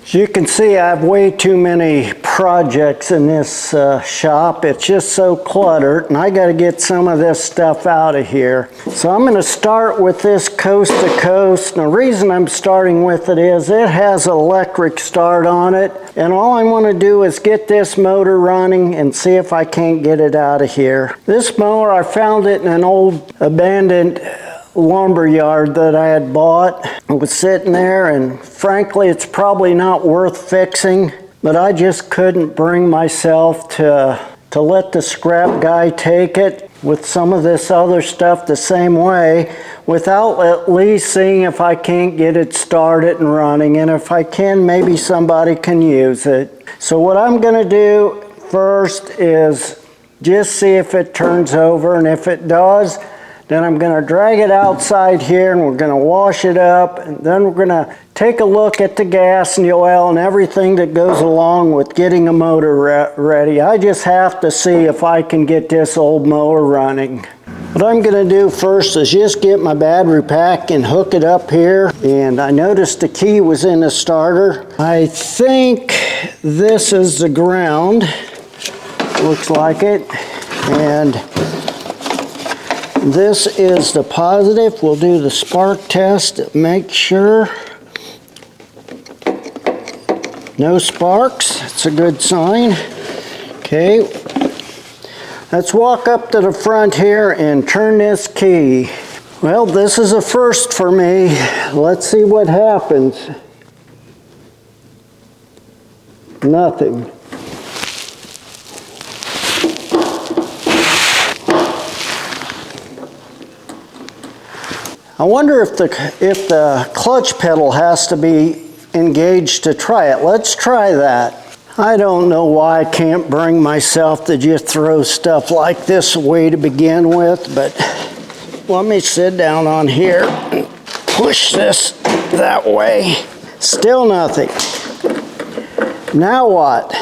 As you can see, I have way too many projects in this shop. It's just so cluttered, and I got to get some of this stuff out of here. So I'm going to start with this coast to coast. And the reason I'm starting with it is it has electric start on it, and all I want to do is get this motor running and see if I can't get it out of here. This mower, I found it in an old abandoned lumber yard that I had bought. It was sitting there, and frankly it's probably not worth fixing, but I just couldn't bring myself to let the scrap guy take it with some of this other stuff the same way without at least seeing if I can't get it started and running, and if I can, maybe somebody can use it. So what I'm going to do first is just see if it turns over, and if it does, then I'm going to drag it outside here and we're going to wash it up, and then we're going to take a look at the gas and the oil and everything that goes along with getting a motor ready. I just have to see if I can get this old mower running. What I'm going to do first is just get my battery pack and hook it up here, and I noticed the key was in the starter. I think this is the ground, looks like it, and this is the positive. We'll do the spark test to make sure. No sparks, it's a good sign. Okay, let's walk up to the front here and turn this key. Well, this is a first for me. Let's see what happens. Nothing. I wonder if the clutch pedal has to be engaged to try it. Let's try that. I don't know why I can't bring myself to just throw stuff like this away to begin with, but let me sit down on here and push this that way. Still nothing. Now what?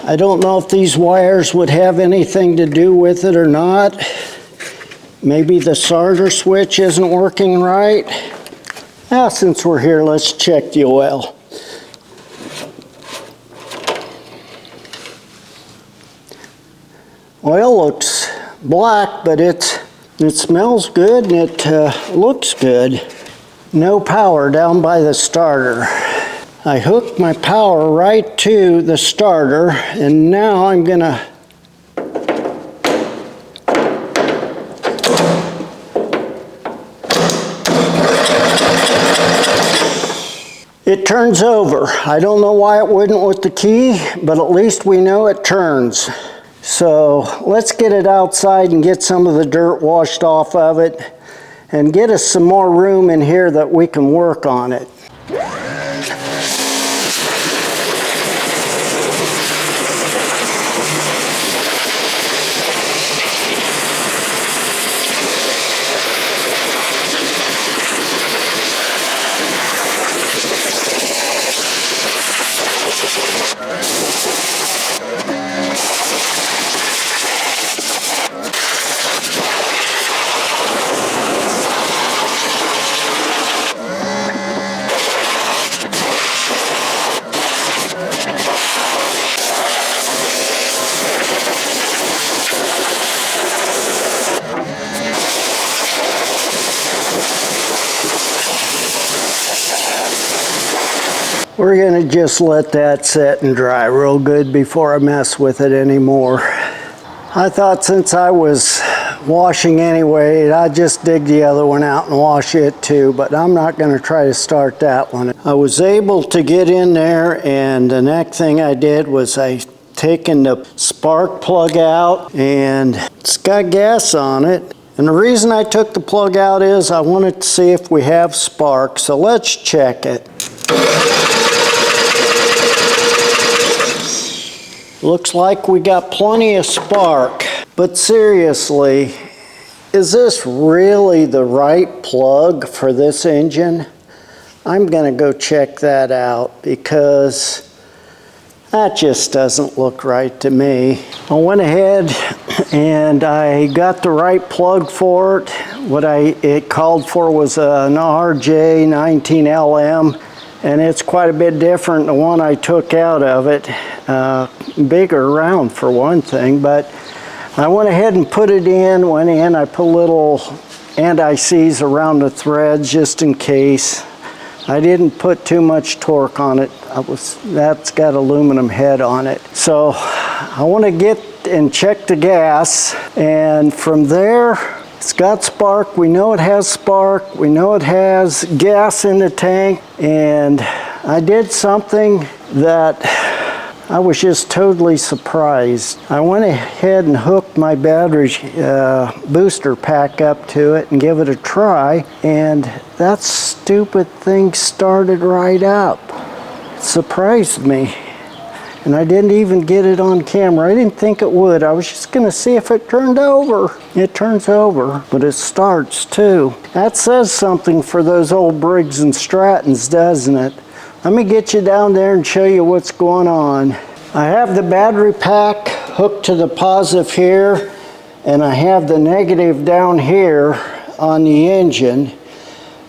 I don't know if these wires would have anything to do with it or not. Maybe the starter switch isn't working right. Now, since we're here, let's check the oil. Oil looks black, but it smells good and it looks good. No power down by the starter. I hooked my power right to the starter, and now I'm gonna it turns over. I don't know why it wouldn't with the key, but at least we know it turns. So let's get it outside and get some of the dirt washed off of it and get us some more room in here that we can work on it. We're gonna just let that set and dry real good before I mess with it anymore. I thought since I was washing anyway, I'd just dig the other one out and wash it too, but I'm not gonna try to start that one. I was able to get in there, and the next thing I did was I taken the spark plug out, and it's got gas on it. And the reason I took the plug out is I wanted to see if we have spark, so let's check it. Looks like we got plenty of spark, but seriously, is this really the right plug for this engine? I'm gonna go check that out because that just doesn't look right to me. I went ahead and I got the right plug for it. What it called for was an RJ19LM, and it's quite a bit different than the one I took out of it. Bigger round for one thing, but I went ahead and put it in, I put little anti-seize around the threads just in case. I didn't put too much torque on it. That's got aluminum head on it. So I want to get and check the gas, and from there, it's got spark. We know it has spark. We know it has gas in the tank, and I did something that I was just totally surprised. I went ahead and hooked my battery booster pack up to it and give it a try, and that stupid thing started right up. It surprised me, and I didn't even get it on camera. I didn't think it would. I was just gonna see if it turned over. It turns over, but it starts too. That says something for those old Briggs and Strattons, doesn't it? Let me get you down there and show you what's going on. I have the battery pack hooked to the positive here, and I have the negative down here on the engine.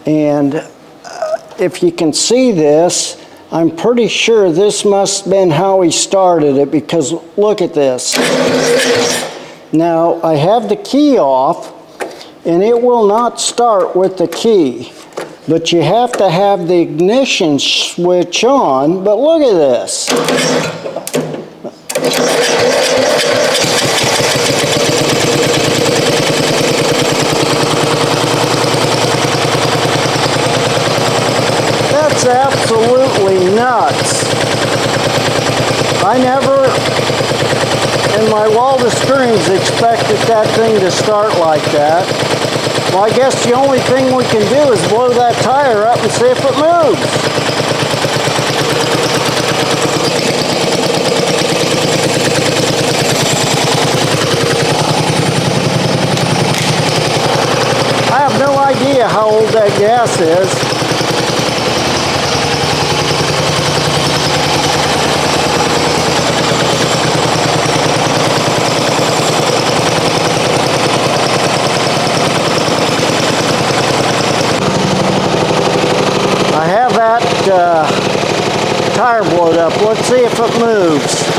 And if you can see this, I'm pretty sure this must have been how he started it, because look at this. Now I have the key off, and it will not start with the key. But you have to have the ignition switch on. But look at this. That's absolutely nuts. I never, in my wildest dreams, expected that thing to start like that. Well, I guess the only thing we can do is blow that tire up and see if it moves. I have no idea how old that gas is. Tire blowed up. Let's see if it moves.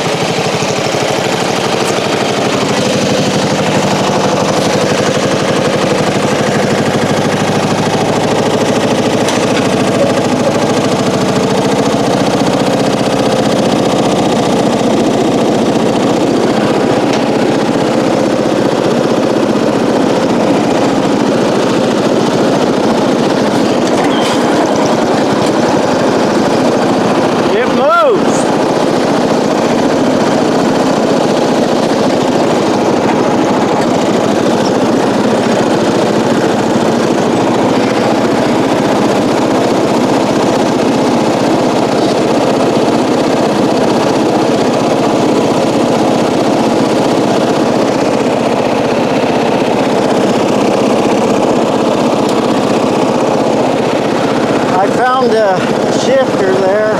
Found a shifter there.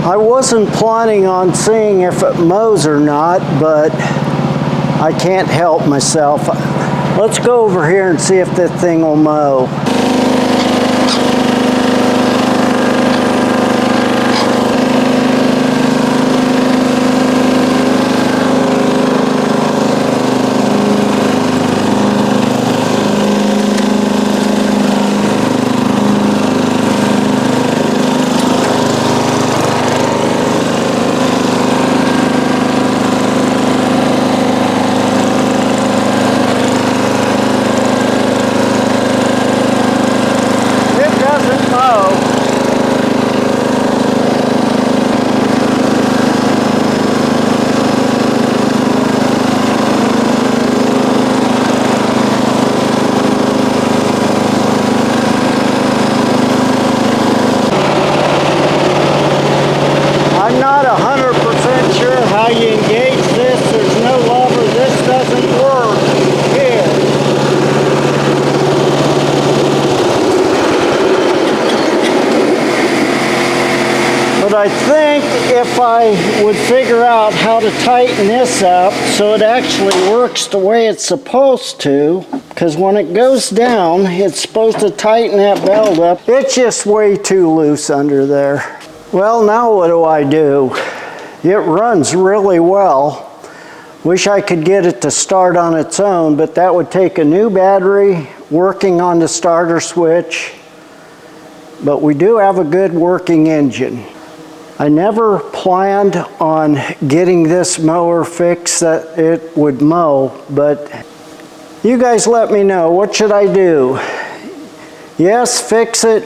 I wasn't planning on seeing if it mows or not, but I can't help myself. Let's go over here and see if this thing will mow. I think if I would figure out how to tighten this up so it actually works the way it's supposed to, because when it goes down, it's supposed to tighten that belt up. It's just way too loose under there. Well, now what do? It runs really well. Wish I could get it to start on its own, but that would take a new battery, working on the starter switch. But we do have a good working engine. I never planned on getting this mower fixed that it would mow, but you guys let me know. What should I do? Yes, fix it.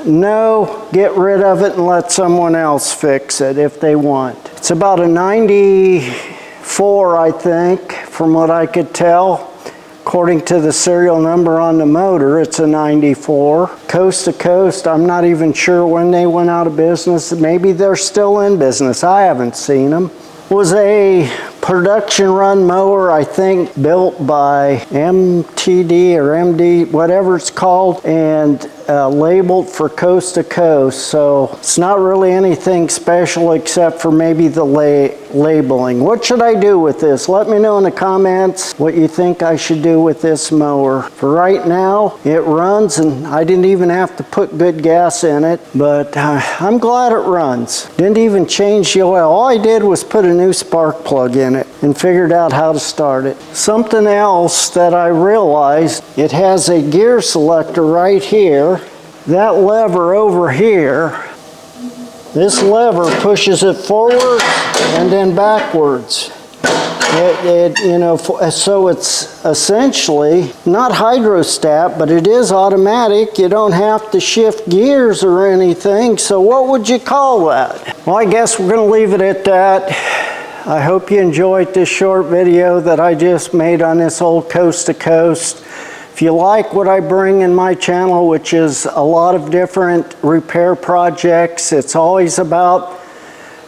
No, get rid of it and let someone else fix it if they want. It's about a 94, I think, from what I could tell. According to the serial number on the motor, it's a 94. Coast to Coast, I'm not even sure when they went out of business. Maybe they're still in business. I haven't seen them. Was a production run mower, I think, built by MTD or MD, whatever it's called, and labeled for Coast to Coast. So it's not really anything special except for maybe the labeling. What should I do with this? Let me know in the comments what you think I should do with this mower. For right now, it runs, and I didn't even have to put good gas in it, but I'm glad it runs. Didn't even change the oil. All I did was put a new spark plug in it and figured out how to start it. Something else that I realized, it has a gear selector right here. That lever over here, this lever pushes it forward and then backwards. So it's essentially not hydrostat, but it is automatic. You don't have to shift gears or anything. So what would you call that? Well, I guess we're going to leave it at that. I hope you enjoyed this short video that I just made on this old Coast to Coast. If you like what I bring in my channel, which is a lot of different repair projects, it's always about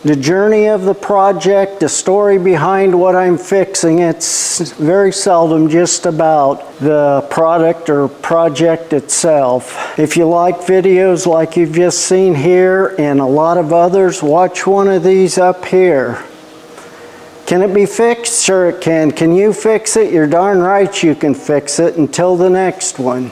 the journey of the project, the story behind what I'm fixing. It's very seldom just about the product or project itself. If you like videos like you've just seen here and a lot of others, watch one of these up here. Can it be fixed? Sure it can. Can you fix it? You're darn right you can fix it. Until the next one.